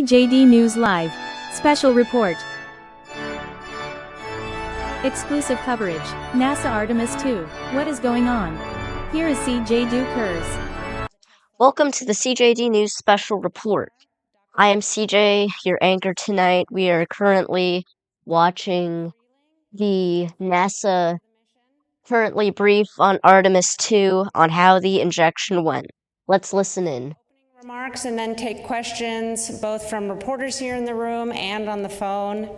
JD News Live. Special report. Exclusive coverage. NASA Artemis 2. What is going on? Here is CJ Dukers. Welcome to the CJD News Special Report. I am CJ, your anchor tonight. We are currently watching the NASA currently brief on Artemis 2 on how the injection went. Let's listen in. Remarks and then take questions both from reporters here in the room and on the phone.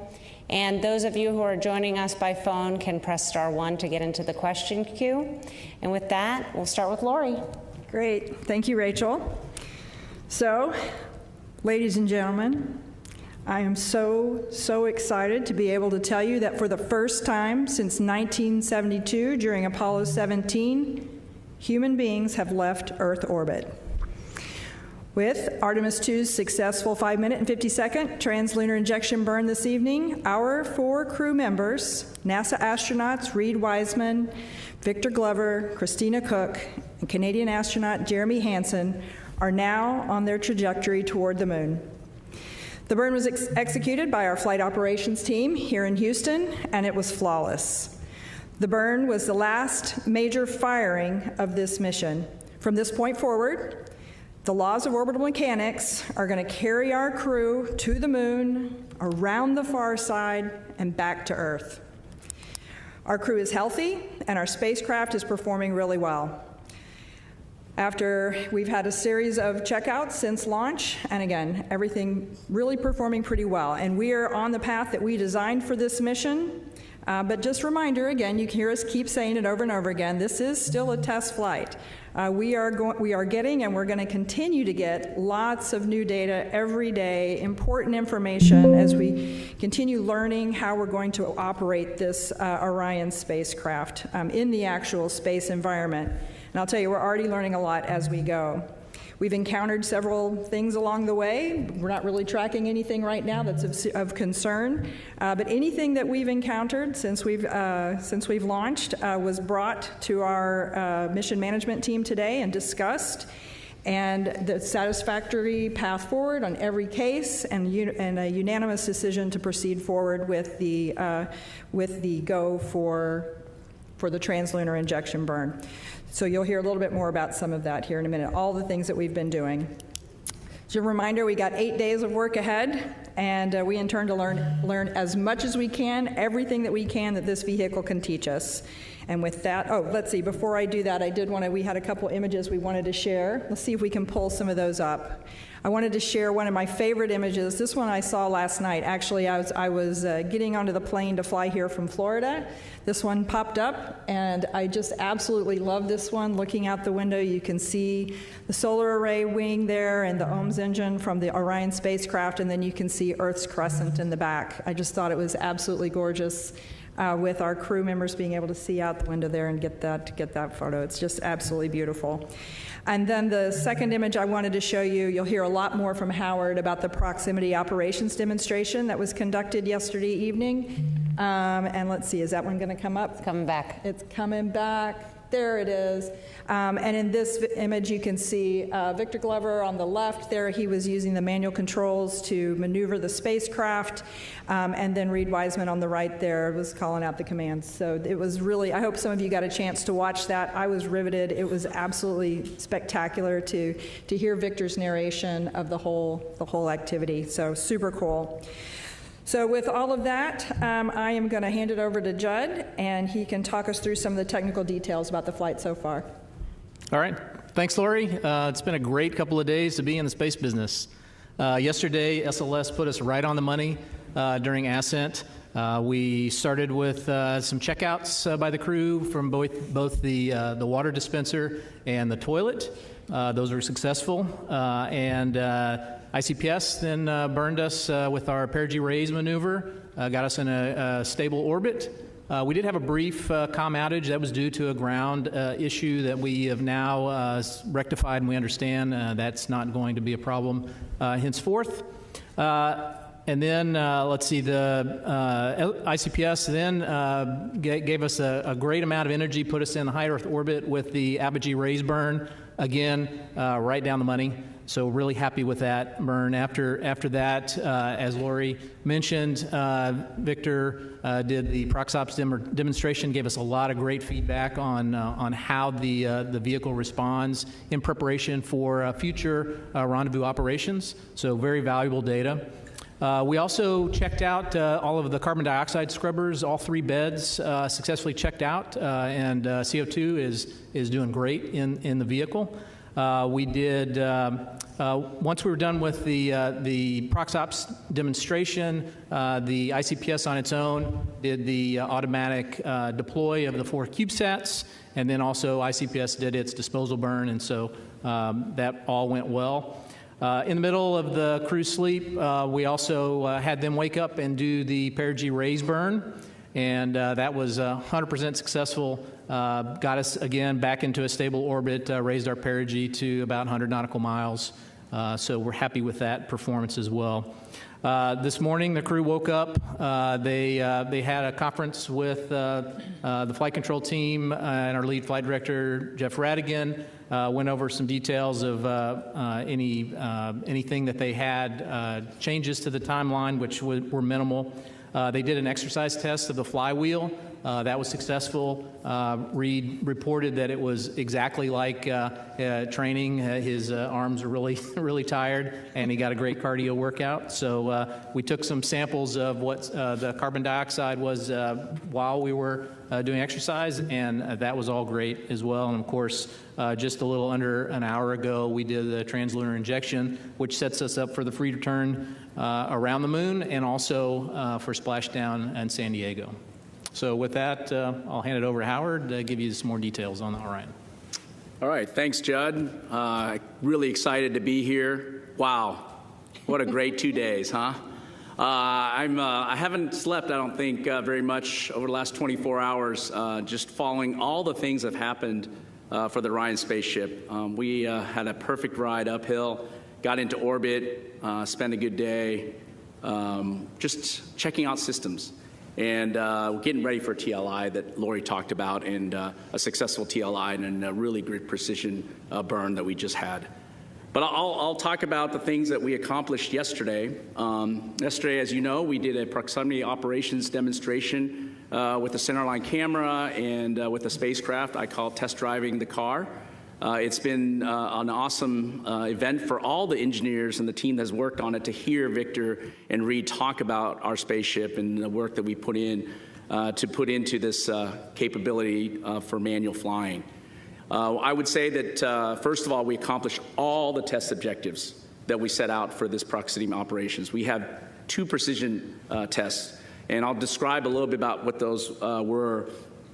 And those of you who are joining us by phone can press *1 to get into the question queue. And with that, we'll start with Lori. Great. Thank you, Rachel. So, ladies and gentlemen, I am so excited to be able to tell you that for the first time since 1972, during Apollo 17, human beings have left Earth orbit. With Artemis 2's successful 5-minute and 50-second translunar injection burn this evening, our 4 crew members, NASA astronauts Reid Wiseman, Victor Glover, Christina Cook, and Canadian astronaut Jeremy Hansen, are now on their trajectory toward the moon. The burn was executed by our flight operations team here in Houston, and it was flawless. The burn was the last major firing of this mission. From this point forward, the laws of orbital mechanics are going to carry our crew to the moon, around the far side, and back to Earth. Our crew is healthy, and our spacecraft is performing really well. After we've had a series of checkouts since launch, and again, everything really performing pretty well. And we are on the path that we designed for this mission. But just a reminder, again, you can hear us keep saying it over and over again, this is still a test flight. We are getting, and we're going to continue to get, lots of new data every day, important information as we continue learning how we're going to operate this Orion spacecraft in the actual space environment. And I'll tell you, we're already learning a lot as we go. We've encountered several things along the way. We're not really tracking anything right now that's of concern, but anything that we've encountered since we've launched was brought to our mission management team today and discussed, and the satisfactory path forward on every case, and a unanimous decision to proceed forward with the go for the translunar injection burn. So you'll hear a little bit more about some of that here in a minute, all the things that we've been doing. As a reminder, we got 8 days of work ahead, and we intend to learn as much as we can, everything that we can that this vehicle can teach us. And with that, let's see, before I do that, we had a couple images we wanted to share. Let's see if we can pull some of those up. I wanted to share one of my favorite images. This one I saw last night. Actually, I was getting onto the plane to fly here from Florida. This one popped up, and I just absolutely love this one. Looking out the window, you can see the solar array wing there and the OMS engine from the Orion spacecraft, and then you can see Earth's crescent in the back. I just thought it was absolutely gorgeous. With our crew members being able to see out the window there and get that photo. It's just absolutely beautiful. And then the second image I wanted to show you, you'll hear a lot more from Howard about the proximity operations demonstration that was conducted yesterday evening. And let's see, is that one going to come up? It's coming back. It's coming back. There it is. And in this image, you can see Victor Glover on the left there. He was using the manual controls to maneuver the spacecraft. And then Reid Wiseman on the right there was calling out the commands. So it was really, I hope some of you got a chance to watch that. I was riveted. It was absolutely spectacular to hear Victor's narration of the whole activity. So super cool. So with all of that, I am going to hand it over to Judd, and he can talk us through some of the technical details about the flight so far. All right. Thanks, Lori. It's been a great couple of days to be in the space business. Yesterday, SLS put us right on the money during ascent. We started with some checkouts by the crew from both the water dispenser and the toilet. Those were successful. And ICPS then burned us with our perigee raise maneuver, got us in a stable orbit. We did have a brief comm outage that was due to a ground issue that we have now rectified, and we understand that's not going to be a problem henceforth. And then, let's see, the ICPS then gave us a great amount of energy, put us in the high Earth orbit with the apogee raise burn, again, right down the money. So really happy with that burn. After that, as Lori mentioned, Victor did the Proxops demonstration, gave us a lot of great feedback on how the vehicle responds in preparation for future rendezvous operations. So very valuable data. We also checked out all of the carbon dioxide scrubbers. All 3 beds successfully checked out, and CO2 is doing great in the vehicle. We did, once we were done with the Proxops demonstration, the ICPS on its own did the automatic deploy of the 4 CubeSats, and then also ICPS did its disposal burn, and so that all went well. In the middle of the crew sleep, we also had them wake up and do the perigee raise burn, and that was 100% successful. Got us again back into a stable orbit, raised our perigee to about 100 nautical miles. So we're happy with that performance as well. This morning, the crew woke up. They had a conference with the flight control team and our lead flight director, Jeff Radigan. Went over some details of anything that they had, changes to the timeline, which were minimal. They did an exercise test of the flywheel. That was successful. Reed reported that it was exactly like training. His arms are really tired, and he got a great cardio workout. So we took some samples of what the carbon dioxide was while we were doing exercise, and that was all great as well. And of course, just a little under an hour ago, we did the translunar injection, which sets us up for the free return around the moon and also for splashdown in San Diego. So with that, I'll hand it over to Howard to give you some more details on the Orion. All right, thanks, Judd. Really excited to be here. Wow, what a great 2 days, huh? I haven't slept, I don't think, very much over the last 24 hours, just following all the things that have happened for the Orion spaceship. We had a perfect ride uphill, got into orbit, spent a good day, just checking out systems. And we're getting ready for TLI that Lori talked about, and a successful TLI and a really great precision burn that we just had. But I'll talk about the things that we accomplished yesterday. Yesterday, as you know, we did a proximity operations demonstration with a centerline camera and with a spacecraft. I call it test driving the car. It's been an awesome event for all the engineers and the team that's worked on it to hear Victor and Reed talk about our spaceship and the work that we put in to put into this capability for manual flying. I would say that, first of all, we accomplished all the test objectives that we set out for this proximity operations. We have 2 precision tests, and I'll describe a little bit about what those were.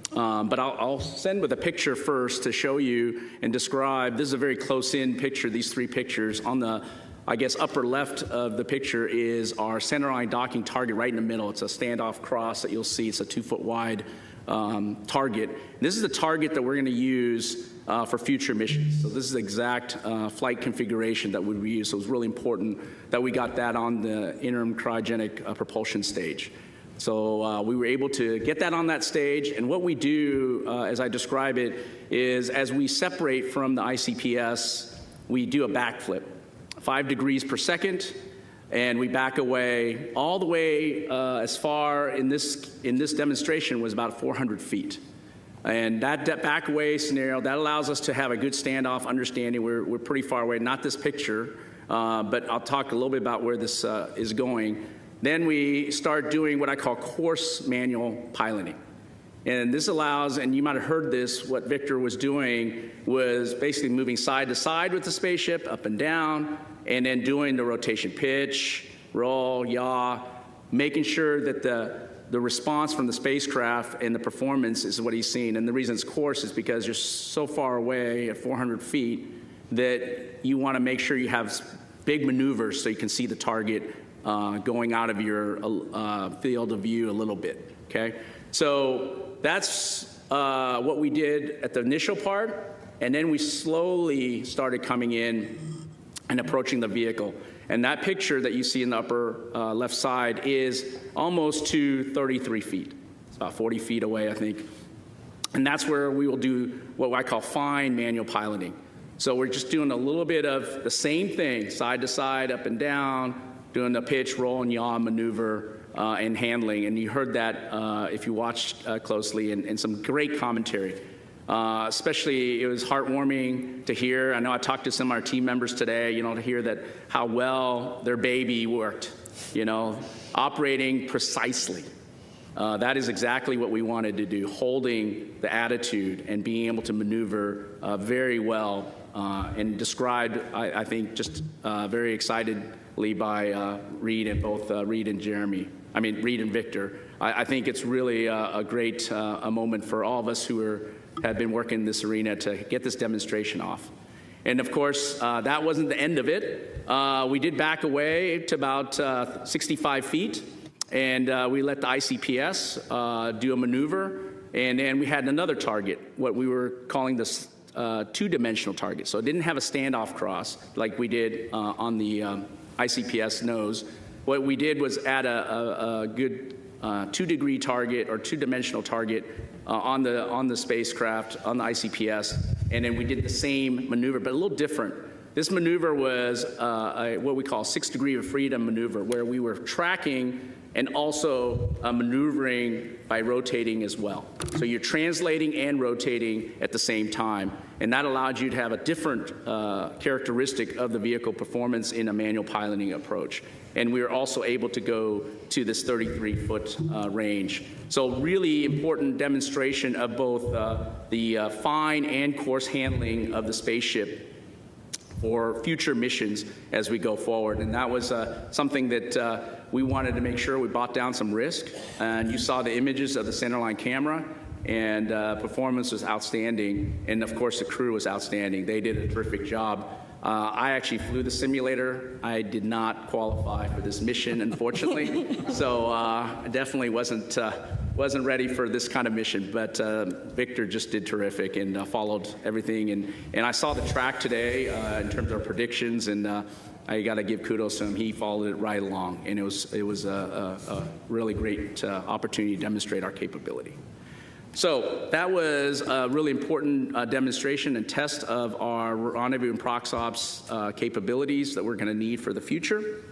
But I'll send with a picture first to show you and describe. This is a very close-in picture, these 3 pictures. On the, I guess, upper left of the picture is our centerline docking target right in the middle. It's a standoff cross that you'll see. It's a 2-foot wide target. This is the target that we're going to use for future missions. So this is the exact flight configuration that we use. So it's really important that we got that on the interim cryogenic propulsion stage. So we were able to get that on that stage, and what we do, as I describe it, is as we separate from the ICPS, we do a backflip, 5 degrees per second, and we back away all the way as far in this demonstration was about 400 feet. And that back away scenario, that allows us to have a good standoff understanding. We're pretty far away, not this picture, but I'll talk a little bit about where this is going. Then we start doing what I call course manual piloting. And this allows, and you might have heard this, what Victor was doing was basically moving side to side with the spaceship, up and down, and then doing the rotation pitch, roll, yaw, making sure that the response from the spacecraft and the performance is what he's seeing. And the reason it's course is because you're so far away at 400 feet that you want to make sure you have big maneuvers so you can see the target going out of your field of view a little bit, okay? So that's what we did at the initial part, and then we slowly started coming in and approaching the vehicle. And that picture that you see in the upper left side is almost to 33 feet. It's about 40 feet away, I think. And that's where we will do what I call fine manual piloting. So we're just doing a little bit of the same thing, side to side, up and down, doing the pitch, roll, and yaw maneuver and handling. And you heard that if you watched closely, and some great commentary. Especially, it was heartwarming to hear. I know I talked to some of our team members today, to hear that how well their baby worked, operating precisely. That is exactly what we wanted to do, holding the attitude and being able to maneuver very well and described, I think, just very excitedly by Reed and both Reed and Victor. I think it's really a great a moment for all of us who have been working in this arena to get this demonstration off. And of course, that wasn't the end of it. We did back away to about 65 feet, and we let the ICPS do a maneuver, and then we had another target, what we were calling this two-dimensional target. So it didn't have a standoff cross like we did on the ICPS nose. What we did was add a good 2-degree target or two-dimensional target on the spacecraft, on the ICPS, and then we did the same maneuver, but a little different. This maneuver was what we call 6-degree of freedom maneuver, where we were tracking and also maneuvering by rotating as well. So you're translating and rotating at the same time, and that allowed you to have a different characteristic of the vehicle performance in a manual piloting approach. And we were also able to go to this 33-foot range. So really important demonstration of both the fine and coarse handling of the spaceship for future missions as we go forward. And that was something that we wanted to make sure we brought down some risk. And you saw the images of the centerline camera, and performance was outstanding. And of course, the crew was outstanding. They did a terrific job. I actually flew the simulator. I did not qualify for this mission, unfortunately. So I definitely wasn't ready for this kind of mission. But Victor just did terrific and followed everything. And I saw the track today in terms of predictions, and I got to give kudos to him. He followed it right along, and it was a really great opportunity to demonstrate our capability. So that was a really important demonstration and test of our rendezvous and proxops capabilities that we're going to need for the future.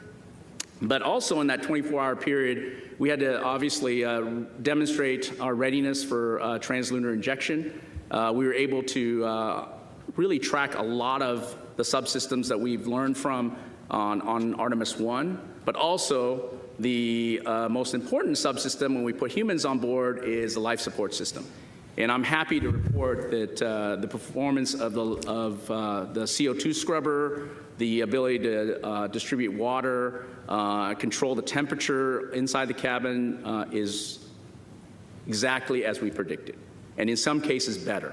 But also in that 24-hour period, we had to obviously demonstrate our readiness for translunar injection. We were able to really track a lot of the subsystems that we've learned from on Artemis 1, but also the most important subsystem when we put humans on board is the life support system. And I'm happy to report that the performance of the CO2 scrubber, the ability to distribute water, control the temperature inside the cabin is exactly as we predicted, and in some cases better.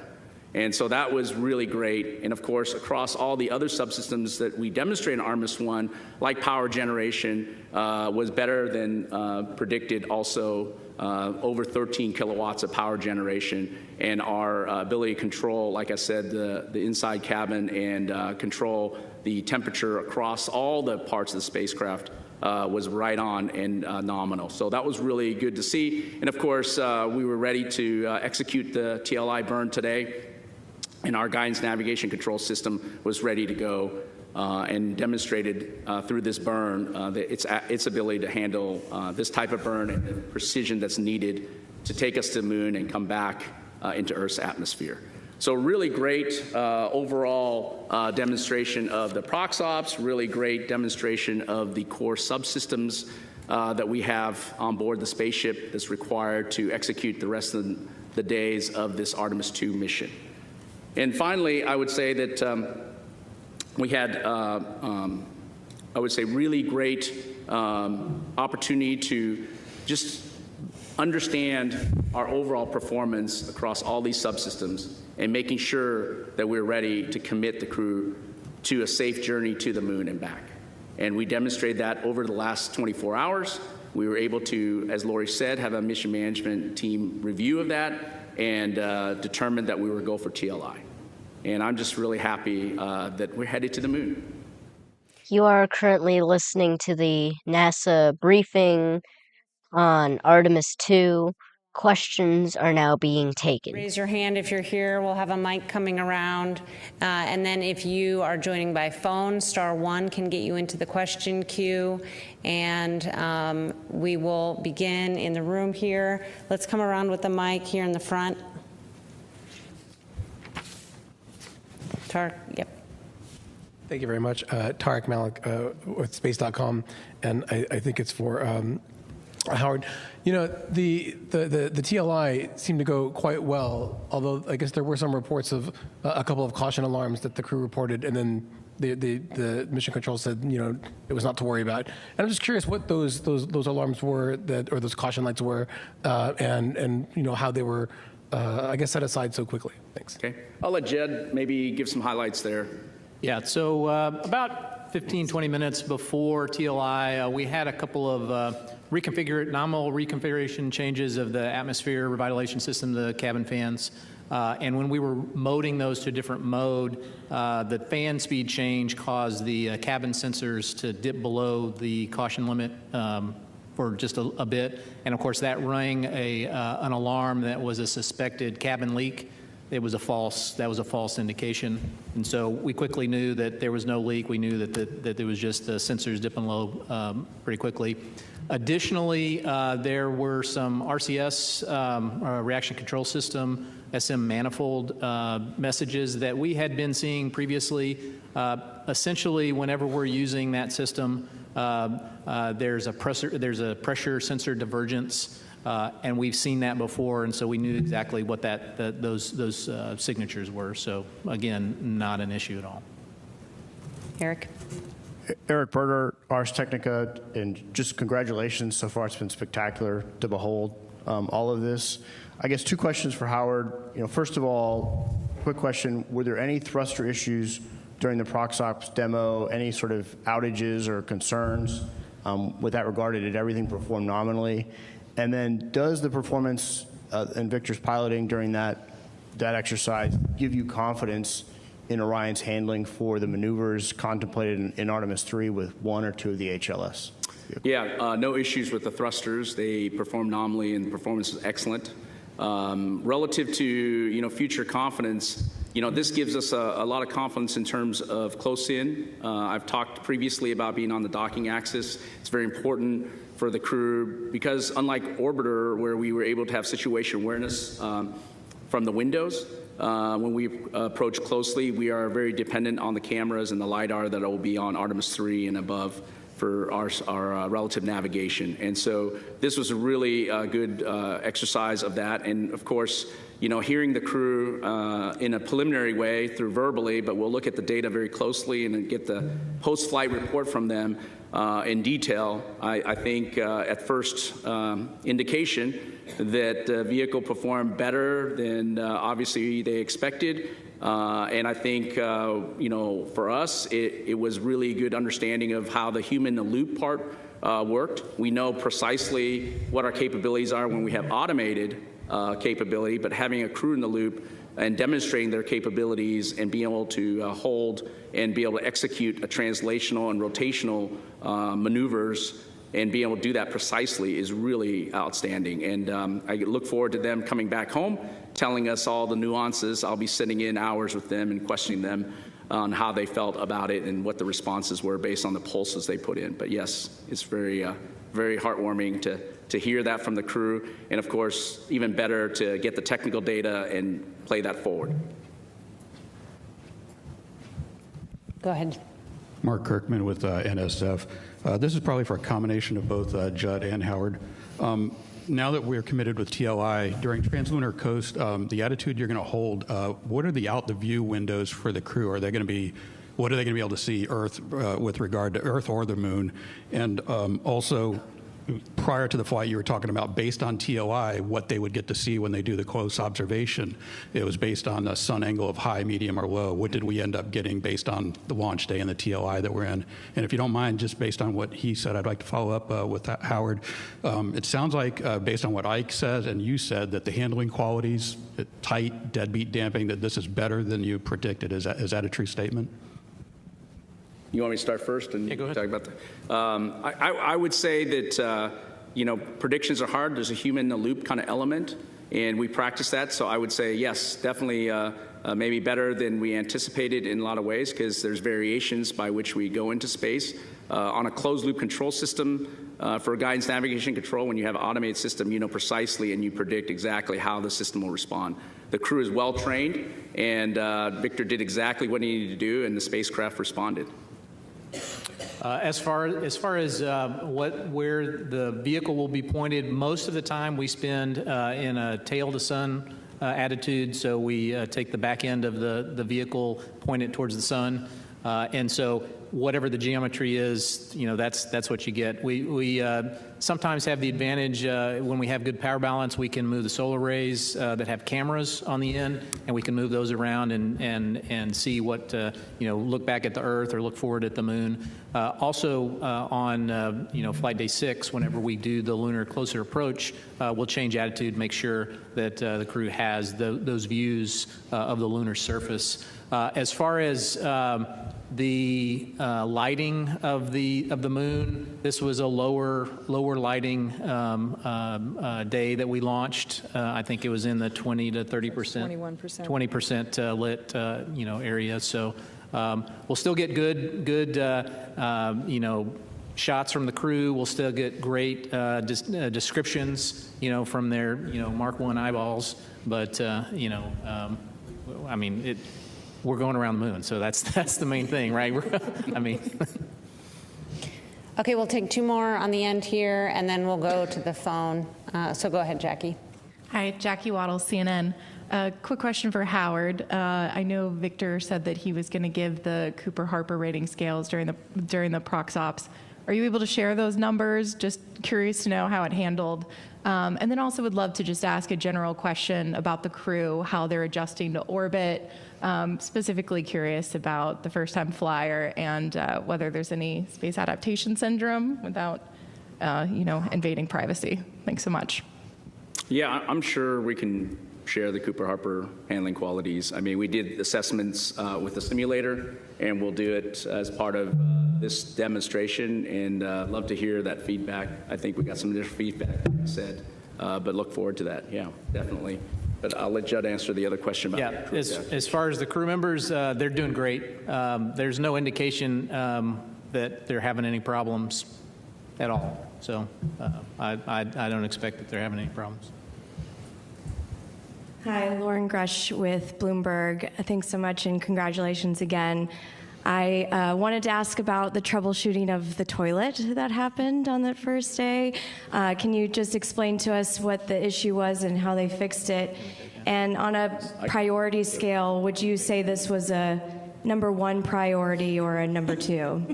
And so that was really great. And of course, across all the other subsystems that we demonstrated in Artemis 1, like power generation, was better than predicted also, over 13 kilowatts of power generation. And our ability to control, like I said, the inside cabin and control the temperature across all the parts of the spacecraft was right on and nominal. So that was really good to see. And of course, we were ready to execute the TLI burn today. And our guidance navigation control system was ready to go and demonstrated through this burn its ability to handle this type of burn and the precision that's needed to take us to the moon and come back into Earth's atmosphere. So really great overall demonstration of the proxops, really great demonstration of the core subsystems that we have on board the spaceship that's required to execute the rest of the days of this Artemis 2 mission. And finally, I would say that we had, I would say, really great opportunity to just understand our overall performance across all these subsystems and making sure that we're ready to commit the crew to a safe journey to the moon and back. And we demonstrated that over the last 24 hours. We were able to, as Lori said, have a mission management team review of that and determined that we were go for TLI. And I'm just really happy that we're headed to the moon. You are currently listening to the NASA briefing on Artemis 2. questions are now being taken. Raise your hand if you're here. We'll have a mic coming around. And then if you are joining by phone, *1 can get you into the question queue. And we will begin in the room here. Let's come around with the mic here in the front. Tarek, yep. Thank you very much. Tarek Malik with Space.com, and I think it's for Howard. You know, the TLI seemed to go quite well, although I guess there were some reports of a couple of caution alarms that the crew reported, and then the mission control said, you know, it was not to worry about. And I'm just curious what those alarms were, or those caution lights were, and you know, how they were, I guess, set aside so quickly. Thanks. Okay. I'll let Jed maybe give some highlights there. Yeah, so about 15, 20 minutes before TLI, we had a couple of nominal reconfiguration changes of the atmosphere revitalization system, the cabin fans. And when we were moding those to a different mode, the fan speed change caused the cabin sensors to dip below the caution limit for just a bit. And of course, that rang an alarm that was a suspected cabin leak. That was a false indication. And so we quickly knew that there was no leak. We knew that there was just the sensors dipping low pretty quickly. Additionally, there were some RCS, reaction control system, SM manifold messages that we had been seeing previously. Essentially, whenever we're using that system, there's a pressure sensor divergence. And we've seen that before, and so we knew exactly what those signatures were. So again, not an issue at all. Eric. Eric Berger, Ars Technica, and just congratulations. So far, it's been spectacular to behold all of this. I guess 2 questions for Howard. You know, first of all, quick question: were there any thruster issues during the ProxOps demo? Any sort of outages or concerns with that regard? Did everything perform nominally? And then, does the performance in Victor's piloting during that exercise give you confidence in Orion's handling for the maneuvers contemplated in Artemis 3 with 1 or 2 of the HLS? Yeah, no issues with the thrusters. They perform nominally, and the performance is excellent. Relative to future confidence, this gives us a lot of confidence in terms of close in. I've talked previously about being on the docking axis. It's very important for the crew because, unlike Orbiter, where we were able to have situation awareness from the windows, when we approach closely, we are very dependent on the cameras and the LiDAR that will be on Artemis 3 and above for our relative navigation. And so this was a really good exercise of that. And of course, hearing the crew in a preliminary way through verbally, but we'll look at the data very closely and then get the post-flight report from them in detail. I think at first indication that the vehicle performed better than obviously they expected. And I think, for us, it was really good understanding of how the human-in-the-loop part worked. We know precisely what our capabilities are when we have automated capability, but having a crew in the loop and demonstrating their capabilities and being able to hold and be able to execute a translational and rotational maneuvers and being able to do that precisely is really outstanding. And I look forward to them coming back home, telling us all the nuances. I'll be sitting in hours with them and questioning them on how they felt about it and what the responses were based on the pulses they put in. But yes, it's very, very heartwarming to hear that from the crew. And of course, even better to get the technical data and play that forward. Go ahead. Mark Kirkman with NSF. This is probably for a combination of both Judd and Howard. Now that we're committed with TLI, during Translunar Coast, the attitude you're going to hold, what are the out-the-view windows for the crew? What are they going to be able to see Earth with regard to Earth or the Moon? And also, prior to the flight, you were talking about, based on TLI, what they would get to see when they do the close observation. It was based on a sun angle of high, medium, or low. What did we end up getting based on the launch day and the TLI that we're in? And if you don't mind, just based on what he said, I'd like to follow up with Howard. It sounds like, based on what Ike said and you said, that the handling qualities, tight, deadbeat damping, that this is better than you predicted. Is that a true statement? You want me to start first and go ahead. talk about that? I would say that predictions are hard. There's a human in the loop kind of element, and we practice that. So I would say, yes, definitely maybe better than we anticipated in a lot of ways, because there's variations by which we go into space. On a closed loop control system, for guidance navigation control, when you have an automated system, you know precisely and you predict exactly how the system will respond. The crew is well trained, and Victor did exactly what he needed to do, and the spacecraft responded. As far as where the vehicle will be pointed, most of the time we spend in a tail to sun attitude. So we take the back end of the vehicle, point it towards the sun, and so whatever the geometry is, that's what you get. We sometimes have the advantage when we have good power balance, we can move the solar arrays that have cameras on the end, and we can move those around and see what, look back at the Earth or look forward at the moon. Also on, flight day 6, whenever we do the lunar closer approach, we'll change attitude, make sure that the crew has those views of the lunar surface. As far as the lighting of the moon, this was a lower lighting day that we launched. I think it was in the 20 to 30%, 20% lit area. So we'll still get good shots from the crew. We'll still get great descriptions from their Mark I eyeballs. But we're going around the moon, so that's the main thing, right? Okay, we'll take 2 more on the end here, and then we'll go to the phone. So go ahead, Jackie. Hi, Jackie Waddle, CNN. Quick question for Howard. I know Victor said that he was going to give the Cooper-Harper rating scales during the prox ops. Are you able to share those numbers? Just curious to know how it handled. And then also would love to just ask a general question about the crew, how they're adjusting to orbit. Specifically curious about the first-time flyer and whether there's any space adaptation syndrome without, invading privacy. Thanks so much. Yeah, I'm sure we can share the Cooper-Harper handling qualities. We did assessments with the simulator, and we'll do it as part of this demonstration, and love to hear that feedback. I think we got some additional feedback, like I said, but look forward to that. Yeah, definitely. But I'll let Judd answer the other question about as far as the crew members, they're doing great. There's no indication that they're having any problems at all. So I don't expect that they're having any problems. Hi, Lauren Grush with Bloomberg. Thanks so much and congratulations again. I wanted to ask about the troubleshooting of the toilet that happened on that first day. Can you just explain to us what the issue was and how they fixed it? And on a priority scale, would you say this was a number 1 priority or a number 2?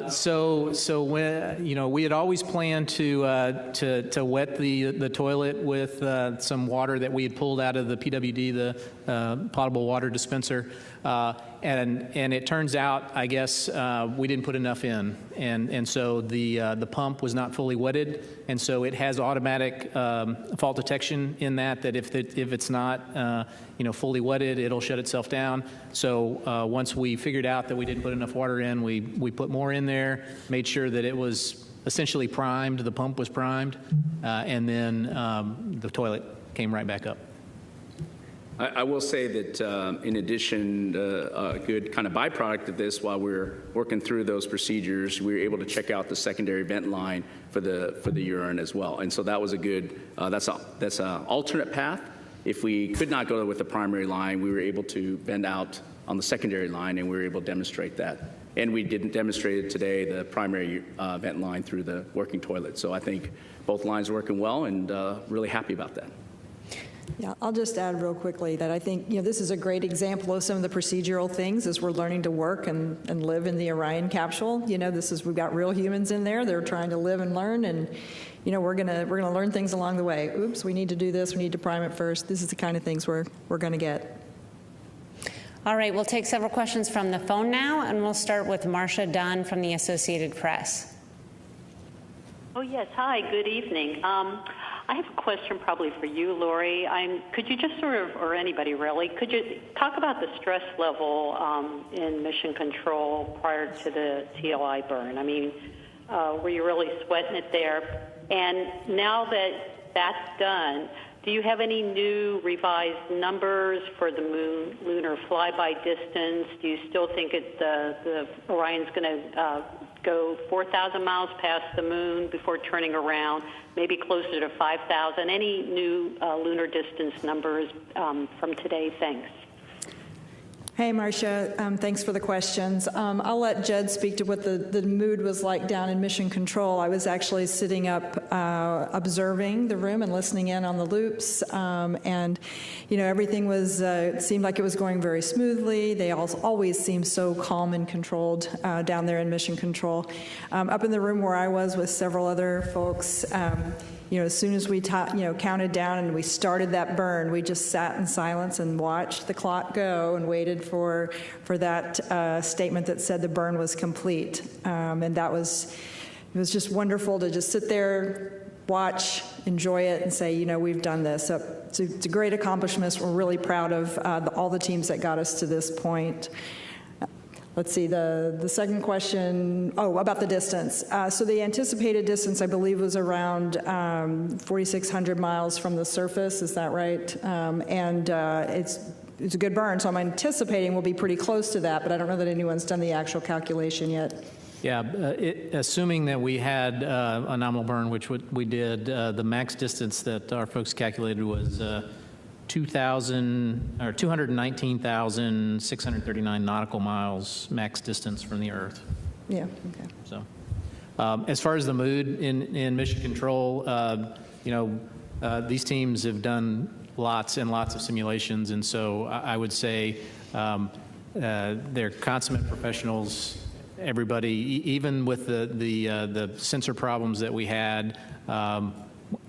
So when we had always planned to wet the toilet with some water that we had pulled out of the PWD, the potable water dispenser, and it turns out, I guess, we didn't put enough in, and so the pump was not fully wetted, and so it has automatic fault detection in that if it's not fully wetted, it'll shut itself down. So once we figured out that we didn't put enough water in, we put more in there, made sure that it was essentially primed, the pump was primed, and then the toilet came right back up. I will say that in addition, a good kind of byproduct of this, while we're working through those procedures, we were able to check out the secondary vent line for the urine as well, and so that was a good. That's an alternate path. If we could not go with the primary line, we were able to bend out on the secondary line, and we were able to demonstrate that. And we didn't demonstrate it today, the primary vent line through the working toilet. So I think both lines are working well, and really happy about that. Yeah, I'll just add real quickly that I think this is a great example of some of the procedural things as we're learning to work and live in the Orion capsule. We've got real humans in there. They're trying to live and learn, and we're gonna learn things along the way. Oops, we need to do this. We need to prime it first. This is the kind of things we're gonna get. All right, we'll take several questions from the phone now, and we'll start with Marcia Dunn from the Associated Press. Oh yes, hi. Good evening. I have a question probably for you, Lori. Could you just or anybody really, could you talk about the stress level in mission control prior to the TLI burn? were you really sweating it there? And now that that's done, do you have any new revised numbers for the moon lunar flyby distance? Do you still think the Orion's going to go 4,000 miles past the moon before turning around, maybe closer to 5,000? Any new lunar distance numbers from today? Thanks. Hey, Marcia, thanks for the questions. I'll let Judd speak to what the mood was like down in Mission Control. I was actually sitting up observing the room and listening in on the loops, and, you know, everything was, it seemed like it was going very smoothly. They always seem so calm and controlled down there in Mission Control. Up in the room where I was with several other folks, you know, as soon as we counted down and we started that burn, we just sat in silence and watched the clock go and waited for that statement that said the burn was complete. And it was just wonderful to just sit there, watch, enjoy it, and say, you know, we've done this. So it's a great accomplishment. We're really proud of all the teams that got us to this point. Let's see, the second question, about the distance. So the anticipated distance, I believe, was around 4,600 miles from the surface. Is that right? And it's a good burn, so I'm anticipating we'll be pretty close to that, but I don't know that anyone's done the actual calculation yet. Yeah, assuming that we had a nominal burn, which we did, the max distance that our folks calculated was 219,639 nautical miles max distance from the Earth. Yeah, okay. So, as far as the mood in Mission Control, you know, these teams have done lots and lots of simulations, and so I would say they're consummate professionals. Everybody, even with the sensor problems that we had,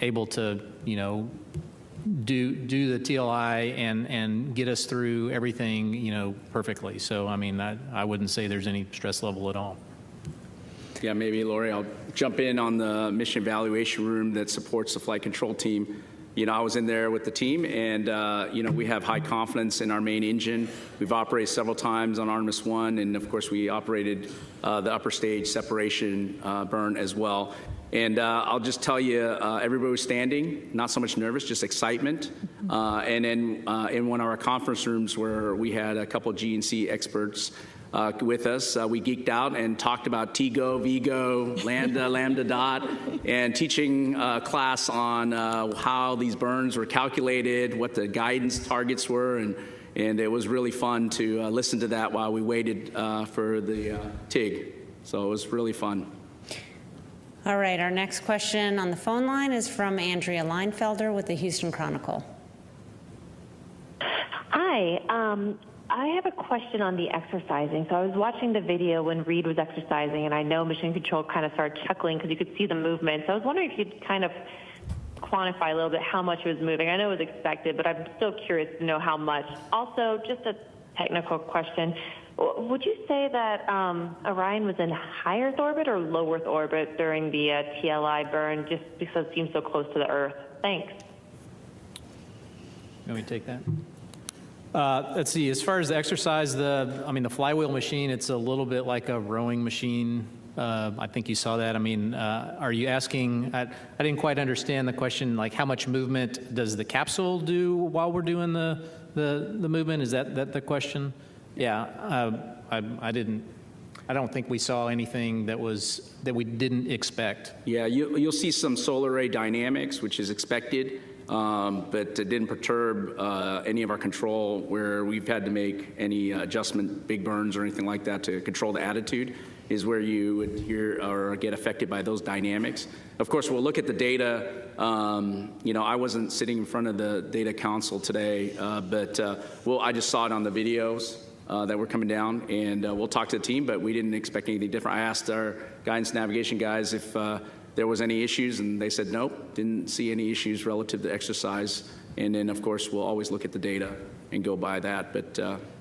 able to, you know, do the TLI and get us through everything, you know, perfectly. So, I mean, I wouldn't say there's any stress level at all. Yeah, maybe, Lori, I'll jump in on the mission evaluation room that supports the flight control team. You know, I was in there with the team, and, you know, we have high confidence in our main engine. We've operated several times on Artemis 1, and, of course, we operated the upper stage separation burn as well. And I'll just tell you, everybody was standing, not so much nervous, just excitement. And then in one of our conference rooms where we had a couple of GNC experts with us, we geeked out and talked about TGO, VGO, Lambda, Lambda dot, and teaching class on how these burns were calculated, what the guidance targets were, and it was really fun to listen to that while we waited for the TIG. So it was really fun. All right, our next question on the phone line is from Andrea Leinfelder with the Houston Chronicle. Hi, I have a question on the exercising. So I was watching the video when Reed was exercising, and I know Mission Control kind of started chuckling because you could see the movement. So I was wondering if you'd kind of quantify a little bit how much it was moving. I know it was expected, but I'm still curious to know how much. Also, just a technical question. Would you say that Orion was in high Earth orbit or low Earth orbit during the TLI burn, just because it seems so close to the Earth? Thanks. You want me to take that? Let's see. As far as the exercise, the flywheel machine, it's a little bit like a rowing machine. I think you saw that. I mean, are you asking? I didn't quite understand the question. Like, how much movement does the capsule do while we're doing the movement? Is that the question? Yeah, I don't think we saw anything that we didn't expect. Yeah, you'll see some solar array dynamics, which is expected, but it didn't perturb any of our control where we've had to make any adjustment, big burns or anything like that to control the attitude, is where you would hear or get affected by those dynamics. Of course, we'll look at the data. You know, I wasn't sitting in front of the data console today, but I just saw it on the videos that were coming down, and we'll talk to the team, but we didn't expect anything different. I asked our guidance navigation guys if there was any issues, and they said nope, didn't see any issues relative to exercise. And then, of course, we'll always look at the data and go by that, but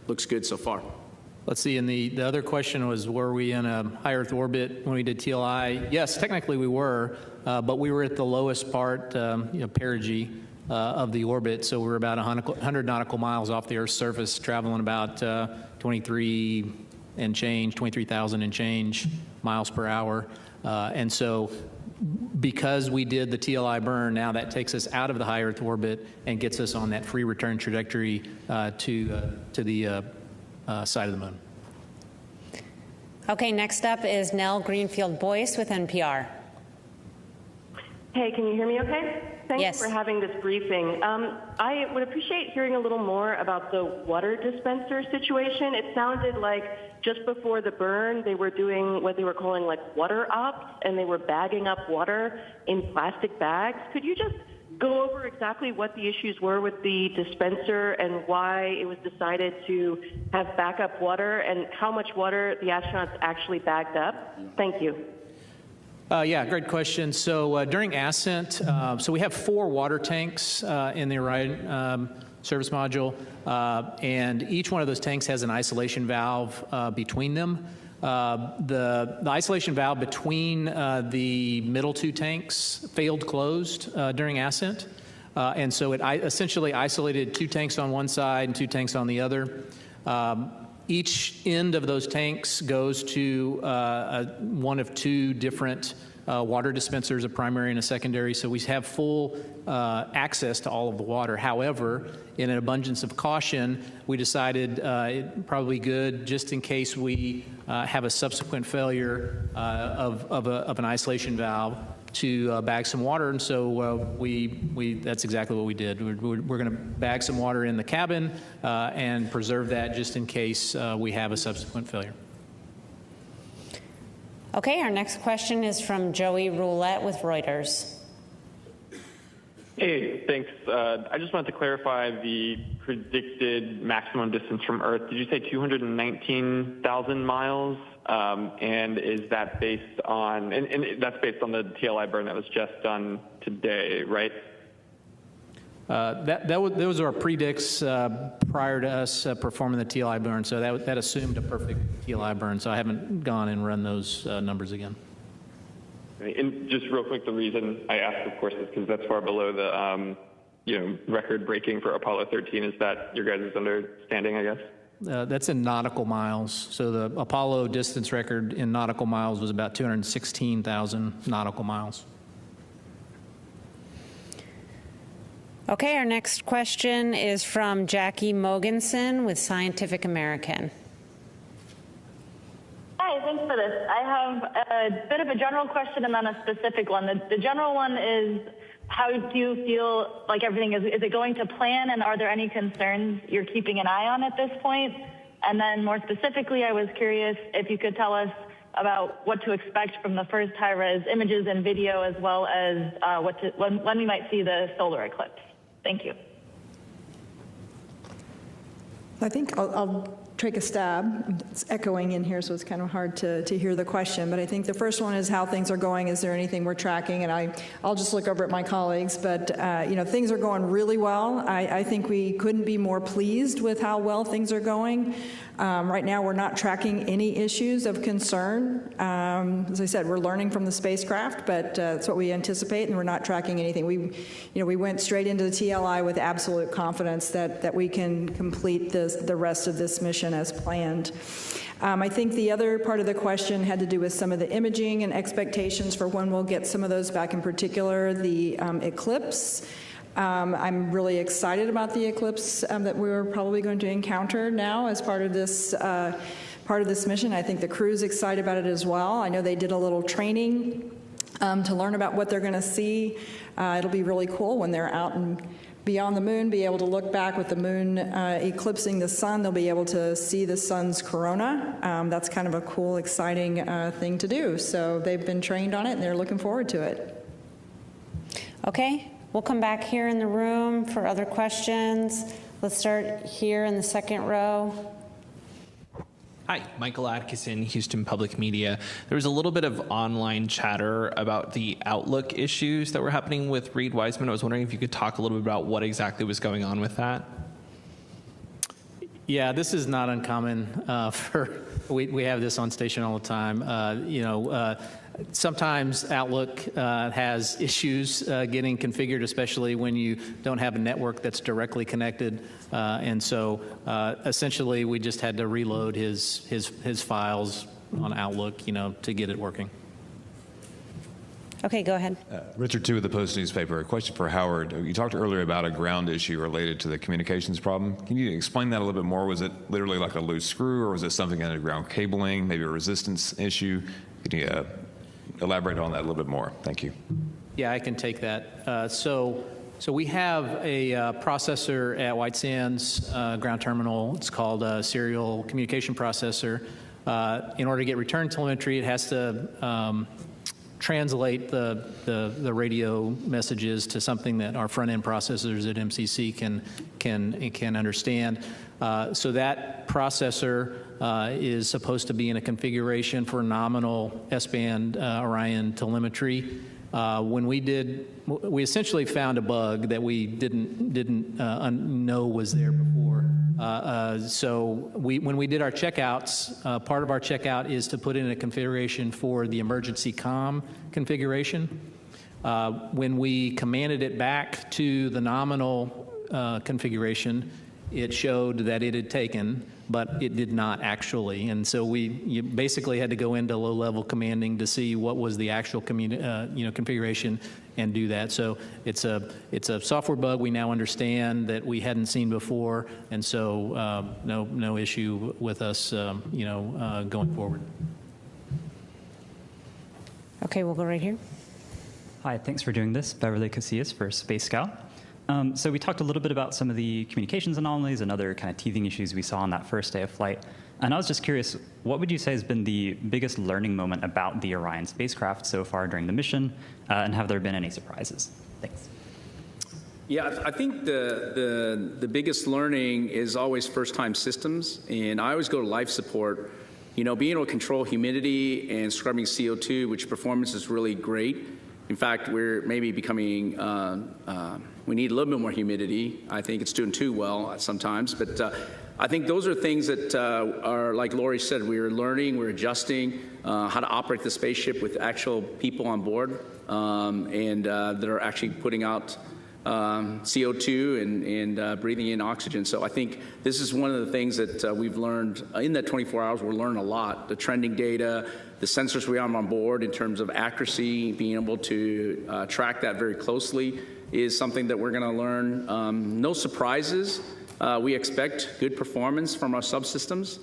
looks good so far. Let's see, and the other question was, were we in a high Earth orbit when we did TLI? Yes, technically we were, but we were at the lowest part, perigee, of the orbit, so we're about 100 nautical miles off the Earth's surface, traveling about 23,000 and change miles per hour. And so because we did the TLI burn, now that takes us out of the high Earth orbit and gets us on that free return trajectory to the side of the moon. Okay, next up is Nell Greenfield-Boyce with NPR. Hey, can you hear me okay? Thanks Yes. for having this briefing. I would appreciate hearing a little more about the water dispenser situation. It sounded like just before the burn, they were doing what they were calling like water ops, and they were bagging up water in plastic bags. Could you just go over exactly what the issues were with the dispenser and why it was decided to have backup water and how much water the astronauts actually bagged up? Thank you. Yeah, great question. So during ascent, so we have 4 water tanks in the Orion service module, and each one of those tanks has an isolation valve between them. The isolation valve between the middle 2 tanks failed closed during ascent, and so it essentially isolated 2 tanks on one side and 2 tanks on the other. Each end of those tanks goes to one of 2 different water dispensers, a primary and a secondary, so we have full access to all of the water. However, in an abundance of caution, we decided it probably good, just in case we have a subsequent failure of an isolation valve, to bag some water, and so that's exactly what we did. We're going to bag some water in the cabin and preserve that just in case we have a subsequent failure. Okay, our next question is from Joey Roulette with Reuters. Hey, thanks. I just wanted to clarify the predicted maximum distance from Earth. Did you say 219,000 miles? And is that based on, and that's based on the TLI burn that was just done today, right? Those are predicts prior to us performing the TLI burn, so that assumed a perfect TLI burn, so I haven't gone and run those numbers again. And just real quick, the reason I asked, of course, is because that's far below the record breaking for Apollo 13. Is that your guys' understanding, I guess? That's in nautical miles. So the Apollo distance record in nautical miles was about 216,000 nautical miles. Okay, our next question is from Jackie Mogensen with Scientific American. Hi, thanks for this. I have a bit of a general question and then a specific one. The general one is, how do you feel like everything is it going to plan, and are there any concerns you're keeping an eye on at this point? And then more specifically, I was curious if you could tell us about what to expect from the first high-res images and video, as well as when we might see the solar eclipse. Thank you. I think I'll take a stab. It's echoing in here, so it's kind of hard to hear the question. But I think the first one is how things are going. Is there anything we're tracking? And I'll just look over at my colleagues. But, things are going really well. I think we couldn't be more pleased with how well things are going. Right now, we're not tracking any issues of concern. As I said, we're learning from the spacecraft, but that's what we anticipate, and we're not tracking anything. We went straight into the TLI with absolute confidence that we can complete the rest of this mission as planned. I think the other part of the question had to do with some of the imaging and expectations for when we'll get some of those back, in particular the eclipse. I'm really excited about the eclipse that we're probably going to encounter now as part of this mission. I think the crew's excited about it as well. I know they did a little training to learn about what they're going to see. It'll be really cool when they're out and beyond the moon, be able to look back with the moon eclipsing the sun. They'll be able to see the sun's corona. That's kind of a cool, exciting thing to do. So they've been trained on it, and they're looking forward to it. Okay. We'll come back here in the room for other questions. Let's start here in the second row. Hi, Michael Atkinson, Houston Public Media. There was a little bit of online chatter about the Outlook issues that were happening with Reed Wiseman. I was wondering if you could talk a little bit about what exactly was going on with that. Yeah, this is not uncommon. We have this on station all the time. Sometimes Outlook has issues getting configured, especially when you don't have a network that's directly connected. And so essentially we just had to reload his files on Outlook, to get it working. Okay, go ahead. Richard Tu with the Post newspaper. A question for Howard. You talked earlier about a ground issue related to the communications problem. Can you explain that a little bit more? Was it literally like a loose screw, or was it something underground cabling, maybe a resistance issue? Can you elaborate on that a little bit more? Thank you. Yeah, I can take that. So we have a processor at White Sands ground terminal. It's called a serial communication processor. In order to get return telemetry, it has to translate the radio messages to something that our front-end processors at MCC can understand. So that processor is supposed to be in a configuration for nominal S-band Orion telemetry. When we essentially found a bug that we didn't know was there before. So when we did our checkouts, part of our checkout is to put in a configuration for the emergency comm configuration. When we commanded it back to the nominal configuration, it showed that it had taken, but it did not actually. And so you basically had to go into low-level commanding to see what was the actual configuration and do that. So it's a software bug we now understand that we hadn't seen before, and so no issue with us going forward. Okay, we'll go right here. Hi, thanks for doing this. Beverly Casillas for Space Scout. So we talked a little bit about some of the communications anomalies and other kind of teething issues we saw on that first day of flight. And I was just curious, what would you say has been the biggest learning moment about the Orion spacecraft so far during the mission? And have there been any surprises? Thanks. Yeah, I think the biggest learning is always first-time systems. And I always go to life support. Being able to control humidity and scrubbing CO2, which performance is really great. In fact, we're maybe becoming, we need a little bit more humidity. I think it's doing too well sometimes. But I think those are things that are, like Lori said, we're learning, we're adjusting how to operate the spaceship with actual people on board and that are actually putting out CO2 and breathing in oxygen. So I think this is one of the things that we've learned in that 24 hours. We're learning a lot. The trending data, the sensors we have on board in terms of accuracy, being able to track that very closely is something that we're going to learn. No surprises. We expect good performance from our subsystems.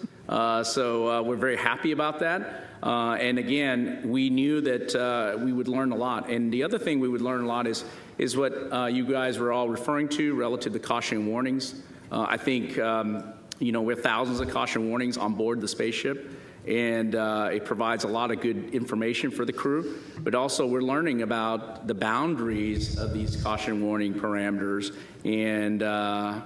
So we're very happy about that. And again, we knew that we would learn a lot. And the other thing we would learn a lot is what you guys were all referring to relative to caution warnings. I think, we have thousands of caution warnings on board the spaceship, and it provides a lot of good information for the crew. But also we're learning about the boundaries of these caution warning parameters and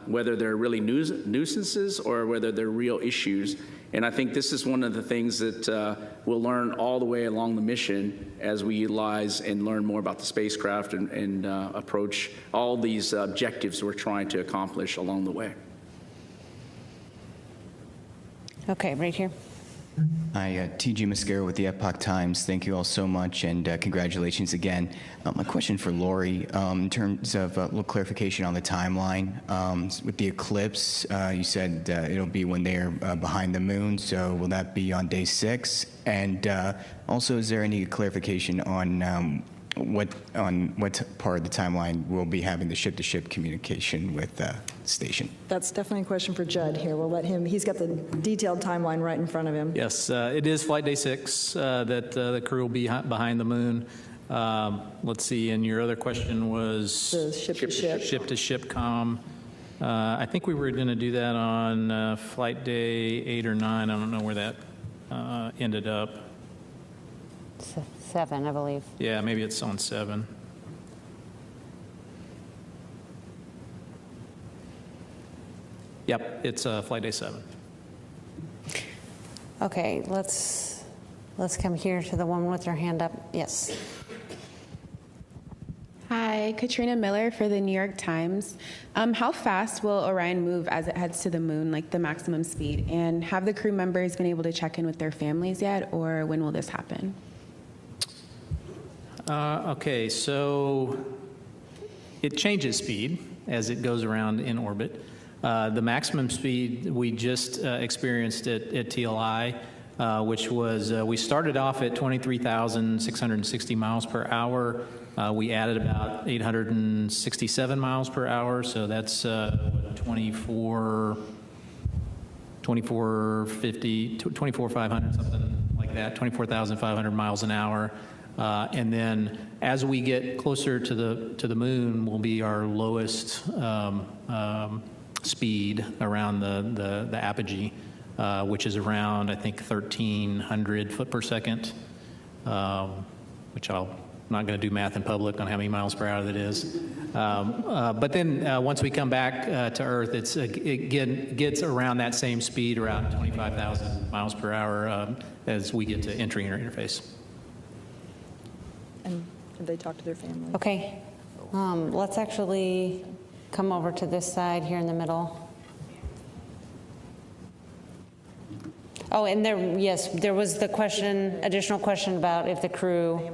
whether they're really nuisances or whether they're real issues. And I think this is one of the things that we'll learn all the way along the mission as we utilize and learn more about the spacecraft and approach all these objectives we're trying to accomplish along the way. Okay, right here. Hi, T.G. Mascaro with the Epoch Times. Thank you all so much, and congratulations again. My question for Lori, in terms of a little clarification on the timeline. With the eclipse, you said it'll be when they're behind the moon, so will that be on day 6? And also, is there any clarification on what part of the timeline we'll be having the ship-to-ship communication with the station? That's definitely a question for Judd here. We'll let him, he's got the detailed timeline right in front of him. Yes, it is flight day 6 that the crew will be behind the moon. Let's see, and your other question was? The ship-to-ship. Ship-to-ship comm. I think we were going to do that on flight day 8 or 9. I don't know where that ended up. 7, I believe. Yeah, maybe it's on 7. Yep, it's flight day 7. Okay, let's come here to the one with their hand up. Yes. Hi, Katrina Miller for the New York Times. How fast will Orion move as it heads to the moon, like the maximum speed? And have the crew members been able to check in with their families yet, or when will this happen? Okay, so it changes speed as it goes around in orbit. The maximum speed we just experienced at TLI which was, we started off at 23,660 miles per hour. We added about 867 miles per hour, so that's 24,500, something like that, 24,500 miles an hour. And then as we get closer to the moon will be our lowest speed around the apogee, which is around, I think, 1,300 foot per second, which I'm not going to do math in public on how many miles per hour that is. But then once we come back to Earth, it gets around that same speed, around 25,000 miles per hour as we get to entering our interface. And have they talked to their family? Okay. Let's actually come over to this side here in the middle. Oh, and there was the question, additional question about if the crew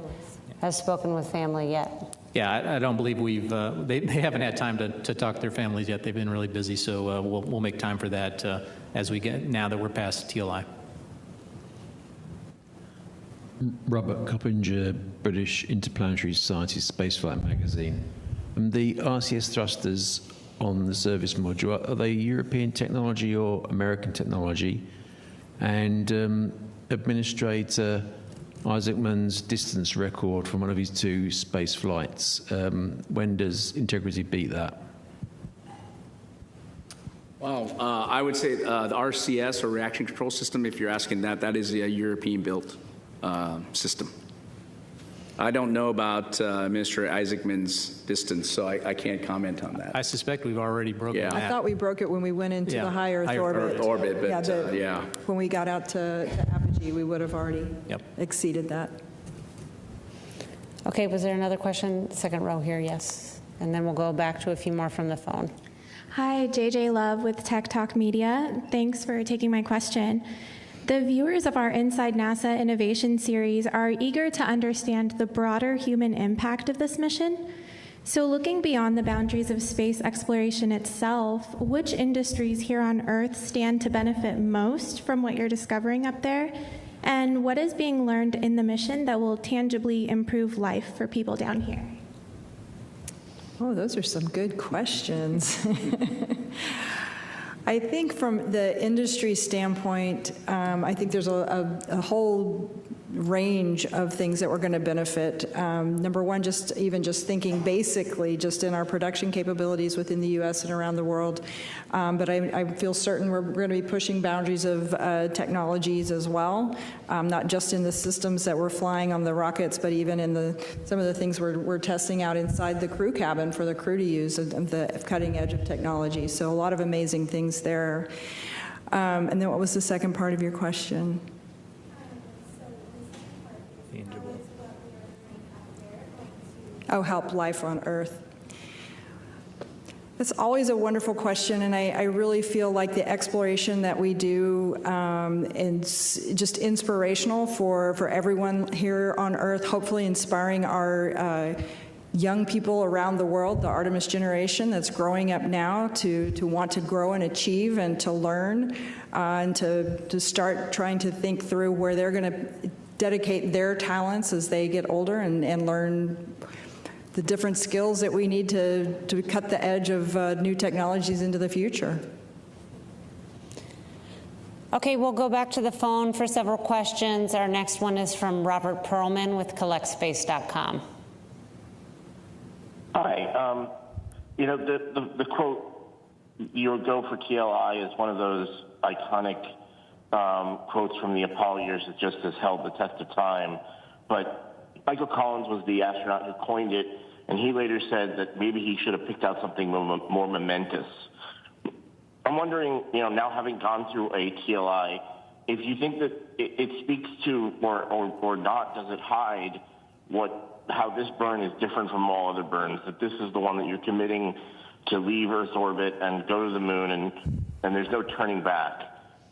has spoken with family yet. Yeah, I don't believe they haven't had time to talk to their families yet. They've been really busy, so we'll make time for that as we get, now that we're past TLI. Robert Coppinger, British Interplanetary Society Spaceflight Magazine. The RCS thrusters on the service module, are they European technology or American technology? And Administrator Isaacman's distance record from one of his 2 space flights, when does Integrity beat that? Wow, I would say the RCS, or Reaction Control System, if you're asking that is a European-built system. I don't know about Administrator Isaacman's distance, so I can't comment on that. I suspect we've already broken that. I thought we broke it when we went into the high Earth orbit. But when we got out to apogee, we would have already exceeded that. Okay, was there another question? Second row here, yes. And then we'll go back to a few more from the phone. Hi, JJ Love with Tech Talk Media. Thanks for taking my question. The viewers of our Inside NASA Innovation series are eager to understand the broader human impact of this mission. So looking beyond the boundaries of space exploration itself, which industries here on Earth stand to benefit most from what you're discovering up there? And what is being learned in the mission that will tangibly improve life for people down here? Oh, those are some good questions. I think from the industry standpoint, I think there's a whole range of things that we're going to benefit. Number one, just thinking basically just in our production capabilities within the U.S. and around the world. But I feel certain we're going to be pushing boundaries of technologies as well, not just in the systems that we're flying on the rockets, but even in some of the things we're testing out inside the crew cabin for the crew to use, the cutting edge of technology. So a lot of amazing things there. And then what was the second part of your question? Oh, help life on Earth. That's always a wonderful question, and I really feel like the exploration that we do is just inspirational for everyone here on Earth, hopefully inspiring our young people around the world, the Artemis generation that's growing up now to want to grow and achieve and to learn and to start trying to think through where they're going to dedicate their talents as they get older and learn the different skills that we need to cut the edge of new technologies into the future. Okay, we'll go back to the phone for several questions. Our next one is from Robert Perlman with CollectSpace.com. Hi. The quote, "Your go for TLI," is one of those iconic quotes from the Apollo years that just has held the test of time. But Michael Collins was the astronaut who coined it, and he later said that maybe he should have picked out something more momentous. I'm wondering, now having gone through a TLI, if you think that it speaks to, or not, does it hide how this burn is different from all other burns, that this is the one that you're committing to leave Earth's orbit and go to the moon, and there's no turning back.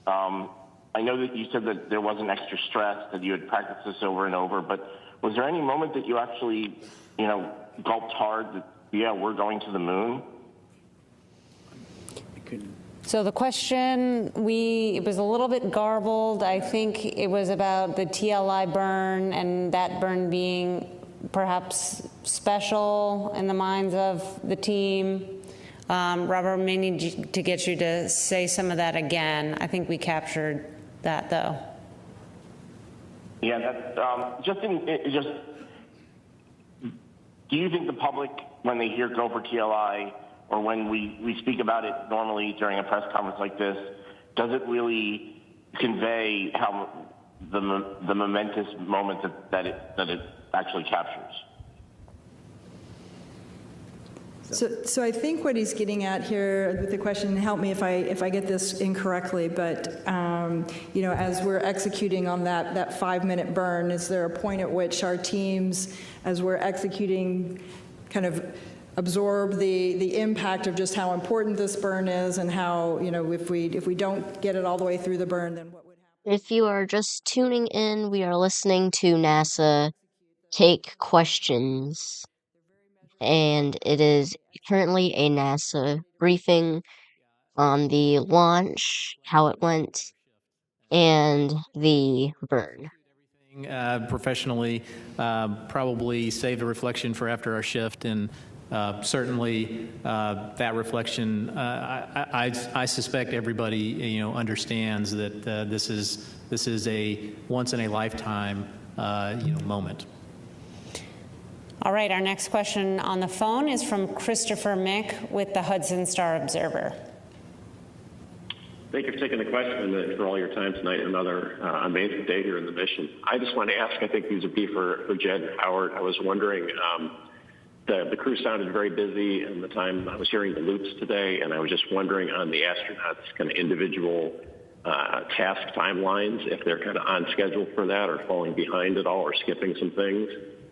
I know that you said that there wasn't extra stress, that you had practiced this over and over, but was there any moment that you actually, gulped hard that, yeah, we're going to the moon? So the question, it was a little bit garbled. I think it was about the TLI burn and that burn being perhaps special in the minds of the team. Robert, may need to get you to say some of that again. I think we captured that, though. Yeah, that's do you think the public, when they hear go for TLI, or when we speak about it normally during a press conference like this, does it really convey how the momentous moment that it actually captures? So I think what he's getting at here with the question, help me if I get this incorrectly, but as we're executing on that 5-minute burn, is there a point at which our teams, as we're executing, kind of absorb the impact of just how important this burn is, and how, if we don't get it all the way through the burn, then what would happen? If you are just tuning in, we are listening to NASA take questions, and it is currently a NASA briefing on the launch, how it went, and the burn. Professionally, probably saved a reflection for after our shift, and certainly that reflection, I suspect everybody understands that this is a once in a lifetime moment. All right, our next question on the phone is from Christopher Mick with the Hudson Star Observer. Thank you for taking the question and for all your time tonight. Another amazing day here in the mission. I just want to ask, I think these would be for Jed and Howard. I was wondering, the crew sounded very busy in the time I was hearing the loops today, and I was just wondering on the astronauts' kind of individual task timelines, if they're kind of on schedule for that or falling behind at all or skipping some things.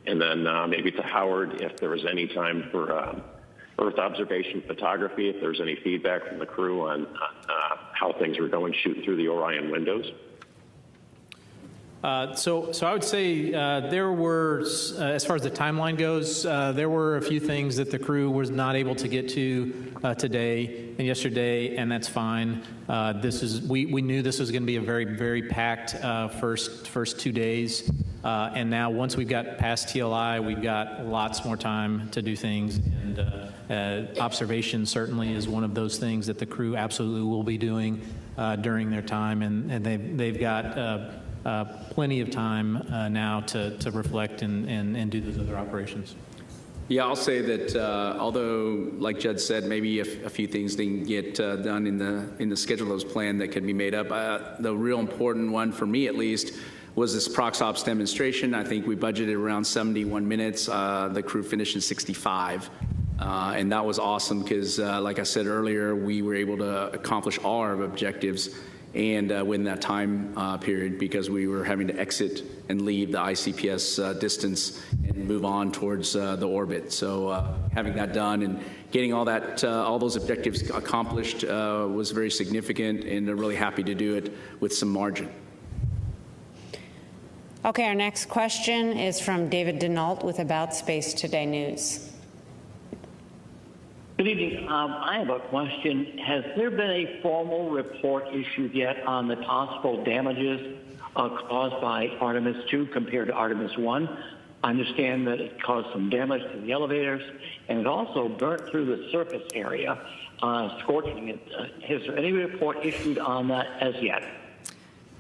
And then maybe to Howard, if there was any time for Earth observation photography, if there's any feedback from the crew on how things were going shooting through the Orion windows. So I would say there were, as far as the timeline goes, there were a few things that the crew was not able to get to today and yesterday, and that's fine. We knew this was going to be a very, very packed first 2 days, and now once we've got past TLI, we've got lots more time to do things, and observation certainly is one of those things that the crew absolutely will be doing during their time, and they've got plenty of time now to reflect and do those other operations. Yeah, I'll say that although, like Judd said, maybe a few things didn't get done in the schedule that was planned that could be made up. The real important one, for me at least, was this ProxOps demonstration. I think we budgeted around 71 minutes. The crew finished in 65. And that was awesome because, like I said earlier, we were able to accomplish all our objectives and within that time period, because we were having to exit and leave the ICPS distance and move on towards the orbit. So having that done and getting all those objectives accomplished was very significant, and they're really happy to do it with some margin. Okay, our next question is from David Denault with About Space Today News. Good evening. I have a question. Has there been a formal report issued yet on the possible damages caused by Artemis 2 compared to Artemis 1? I understand that it caused some damage to the elevators, and it also burnt through the surface area, scorching it. Has there any report issued on that as yet?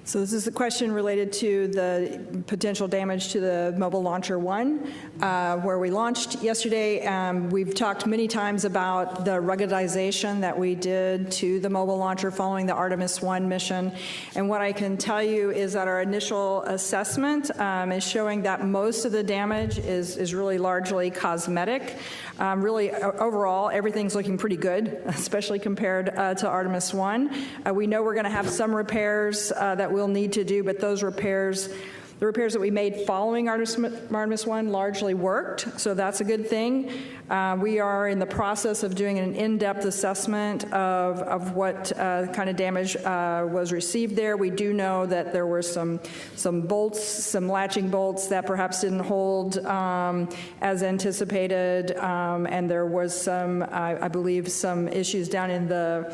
So this is a question related to the potential damage to the Mobile Launcher 1, where we launched yesterday. We've talked many times about the ruggedization that we did to the Mobile Launcher following the Artemis 1 mission. And what I can tell you is that our initial assessment is showing that most of the damage is really largely cosmetic. Really, overall, everything's looking pretty good, especially compared to Artemis 1. We know we're going to have some repairs that we'll need to do, but those repairs The repairs that we made following Artemis 1 largely worked, so that's a good thing. We are in the process of doing an in-depth assessment of what kind of damage was received there. We do know that there were some bolts, some latching bolts that perhaps didn't hold as anticipated, and there was some, I believe, some issues down in the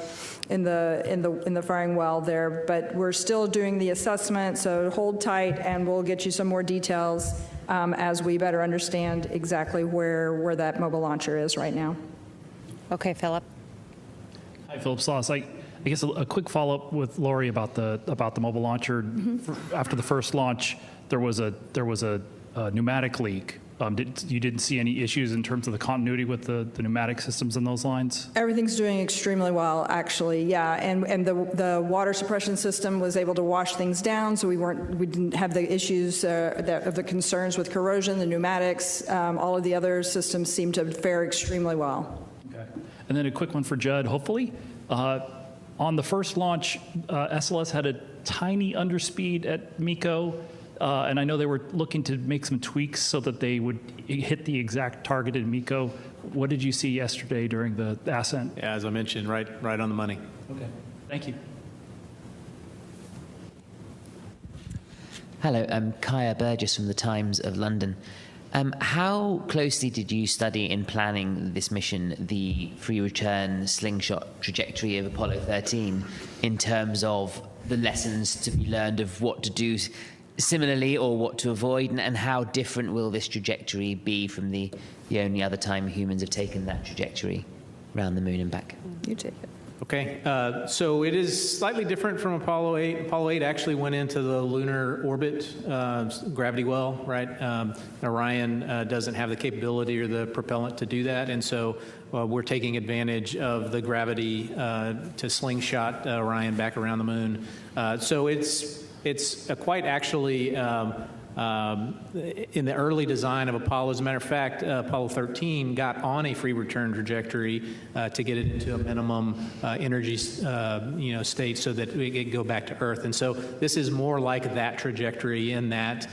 firing well there, but we're still doing the assessment, so hold tight and we'll get you some more details as we better understand exactly where that mobile launcher is right now. Okay, Philip. Hi, Philip Sloss. I guess a quick follow-up with Lori about the mobile launcher. After the first launch, there was a pneumatic leak. You didn't see any issues in terms of the continuity with the pneumatic systems in those lines? Everything's doing extremely well, actually, yeah. And the water suppression system was able to wash things down, so we didn't have the issues of the concerns with corrosion. The pneumatics, all of the other systems seem to fare extremely well. Okay. And then a quick one for Judd, hopefully. On the first launch, SLS had a tiny underspeed at MECO. And I know they were looking to make some tweaks so that they would hit the exact targeted MECO. What did you see yesterday during the ascent? Yeah, as I mentioned, right on the money. Okay, thank you. Hello, I'm Kaya Burgess from the Times of London. How closely did you study in planning this mission the free return slingshot trajectory of Apollo 13 in terms of the lessons to be learned of what to do similarly or what to avoid, and how different will this trajectory be from the only other time humans have taken that trajectory around the moon and back? You take it. Okay, so it is slightly different from Apollo 8. Apollo 8 actually went into the lunar orbit, gravity well, right? Orion doesn't have the capability or the propellant to do that, and so we're taking advantage of the gravity to slingshot Orion back around the moon. So it's quite actually in the early design of Apollo. As a matter of fact, Apollo 13 got on a free return trajectory to get it into a minimum energy state so that we could go back to Earth. And so this is more like that trajectory in that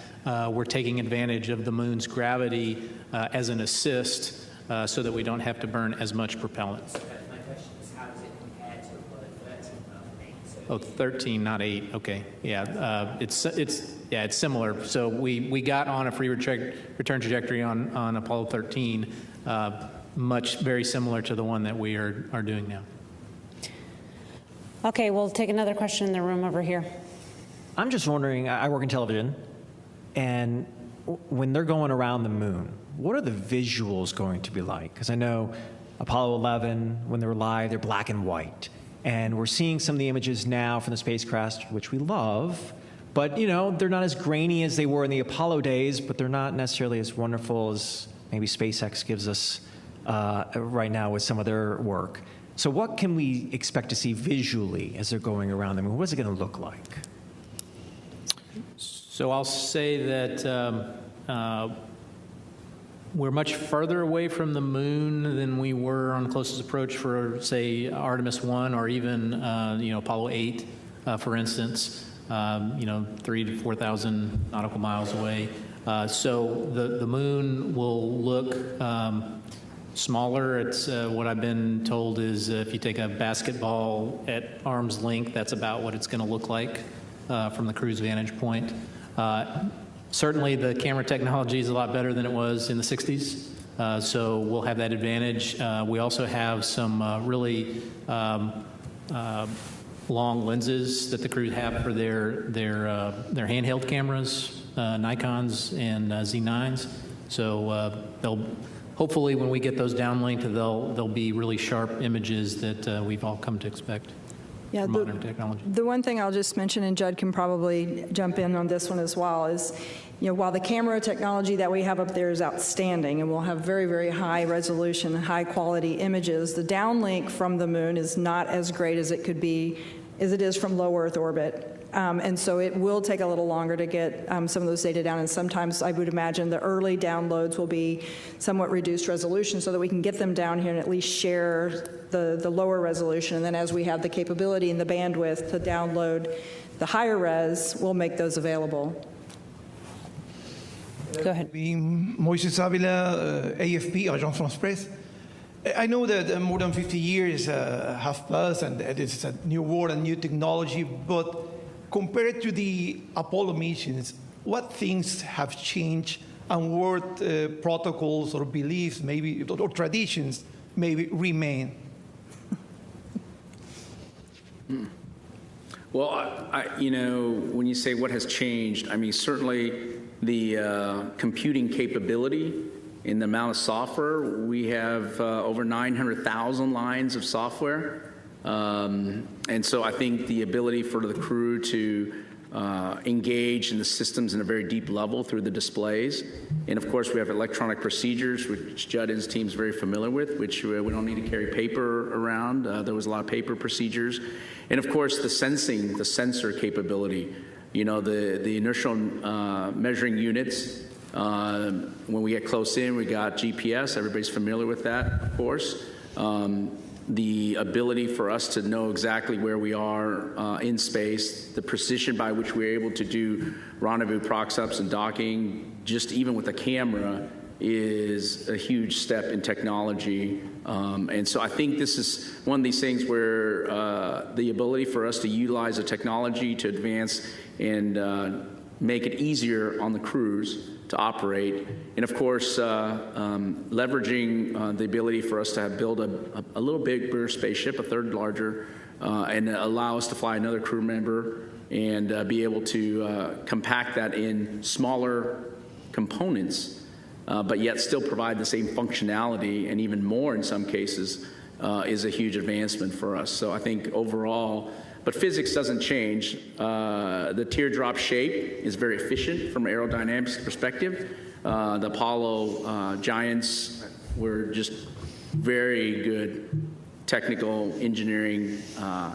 we're taking advantage of the moon's gravity as an assist so that we don't have to burn as much propellant. My question is, how does it compare to Apollo 13? Oh, 13, not 8. Okay, yeah, it's similar. So we got on a free return trajectory on Apollo 13, very similar to the one that we are doing now. Okay, we'll take another question in the room over here. I'm just wondering, I work in television, and when they're going around the moon, what are the visuals going to be like? Because I know Apollo 11, when they were live, they're black and white. And we're seeing some of the images now from the spacecraft, which we love, but they're not as grainy as they were in the Apollo days, but they're not necessarily as wonderful as maybe SpaceX gives us right now with some of their work. So what can we expect to see visually as they're going around the moon? What's it going to look like? So I'll say that we're much further away from the moon than we were on closest approach for, say, Artemis 1 or even, Apollo 8, for instance, 3,000 to 4,000 nautical miles away. So the moon will look smaller. It's what I've been told is if you take a basketball at arm's length, that's about what it's going to look like from the crew's vantage point. Certainly the camera technology is a lot better than it was in the 60s, so we'll have that advantage. We also have some really long lenses that the crew have for their handheld cameras, Nikons and Z9s. So they'll hopefully when we get those downlinked, they'll be really sharp images that we've all come to expect. Yeah, modern technology. The one thing I'll just mention, and Judd can probably jump in on this one as well, is while the camera technology that we have up there is outstanding, and we'll have very, very high resolution, high quality images, the downlink from the moon is not as great as it could be, as it is from low Earth orbit. And so it will take a little longer to get some of those data down, and sometimes I would imagine the early downloads will be somewhat reduced resolution so that we can get them down here and at least share the lower resolution, and then as we have the capability and the bandwidth to download the higher res, we'll make those available. Go ahead. Moises Avila, AFP, Agence France Presse. I know that more than 50 years have passed and it's a new world and new technology, but compared to the Apollo missions, what things have changed and what protocols or beliefs maybe or traditions maybe remain? Well, when you say what has changed, I mean, certainly the computing capability in the amount of software. We have over 900,000 lines of software. And so I think the ability for the crew to engage in the systems in a very deep level through the displays. And of course, we have electronic procedures, which Judd and his team is very familiar with, which we don't need to carry paper around. There was a lot of paper procedures. And of course, the sensor capability, the inertial measuring units. When we get close in, we got GPS. Everybody's familiar with that, of course. The ability for us to know exactly where we are in space, the precision by which we're able to do rendezvous prox-ups and docking, just even with a camera, is a huge step in technology. And so I think this is one of these things where the ability for us to utilize the technology to advance and make it easier on the crews to operate. And of course, leveraging the ability for us to build a little bigger spaceship, a third larger, and allow us to fly another crew member and be able to compact that in smaller components, but yet still provide the same functionality and even more in some cases, is a huge advancement for us. So I think overall, but physics doesn't change. The teardrop shape is very efficient from an aerodynamics perspective. The Apollo giants were just very good technical engineering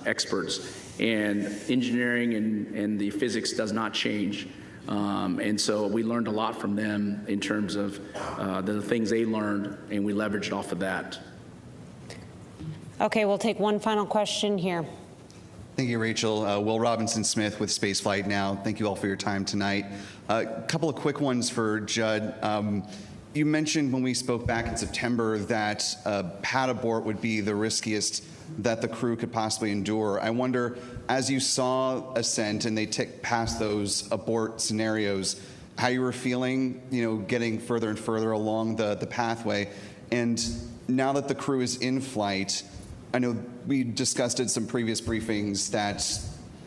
experts. And engineering and the physics does not change. And so we learned a lot from them in terms of the things they learned, and we leveraged off of that. Okay, we'll take one final question here. Thank you, Rachel. Will Robinson Smith with Spaceflight Now. Thank you all for your time tonight. A couple of quick ones for Judd. You mentioned when we spoke back in September that pad abort would be the riskiest that the crew could possibly endure. I wonder, as you saw Ascent and they ticked past those abort scenarios, how you were feeling, getting further and further along the pathway. And now that the crew is in flight, I know we discussed in some previous briefings that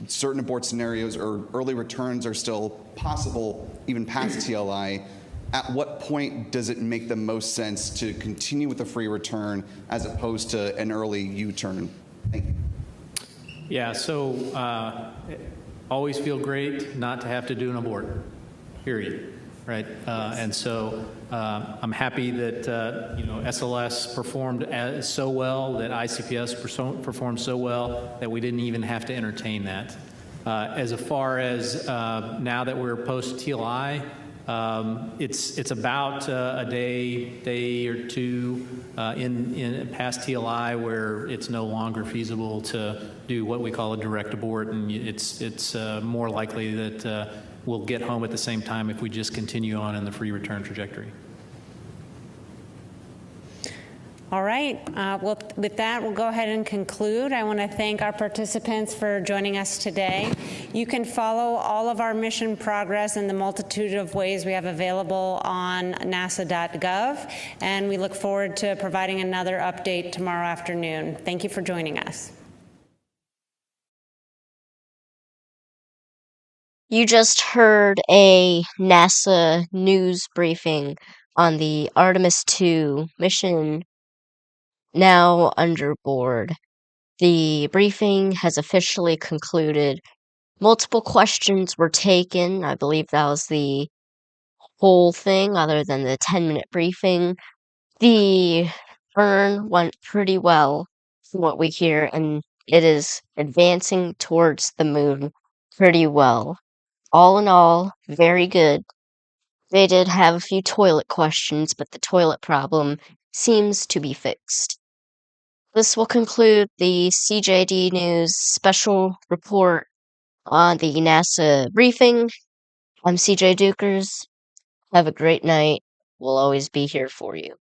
certain abort scenarios or early returns are still possible even past TLI. At what point does it make the most sense to continue with a free return as opposed to an early U-turn? Thank you. Yeah, so always feel great not to have to do an abort, period, right? And so I'm happy that SLS performed so well, that ICPS performed so well that we didn't even have to entertain that. As far as now that we're post TLI, it's about a day or two in past TLI where it's no longer feasible to do what we call a direct abort, and it's more likely that we'll get home at the same time if we just continue on in the free return trajectory. All right. Well, with that, we'll go ahead and conclude. I want to thank our participants for joining us today. You can follow all of our mission progress in the multitude of ways we have available on nasa.gov, and we look forward to providing another update tomorrow afternoon. Thank you for joining us. You just heard a NASA news briefing on the Artemis II mission now under board. The briefing has officially concluded. Multiple questions were taken. I believe that was the whole thing, other than the 10-minute briefing. The burn went pretty well, from what we hear, and it is advancing towards the moon pretty well. All in all, very good. They did have a few toilet questions, but the toilet problem seems to be fixed. This will conclude the CJD News special report on the NASA briefing. I'm CJ Dukers. Have a great night. We'll always be here for you.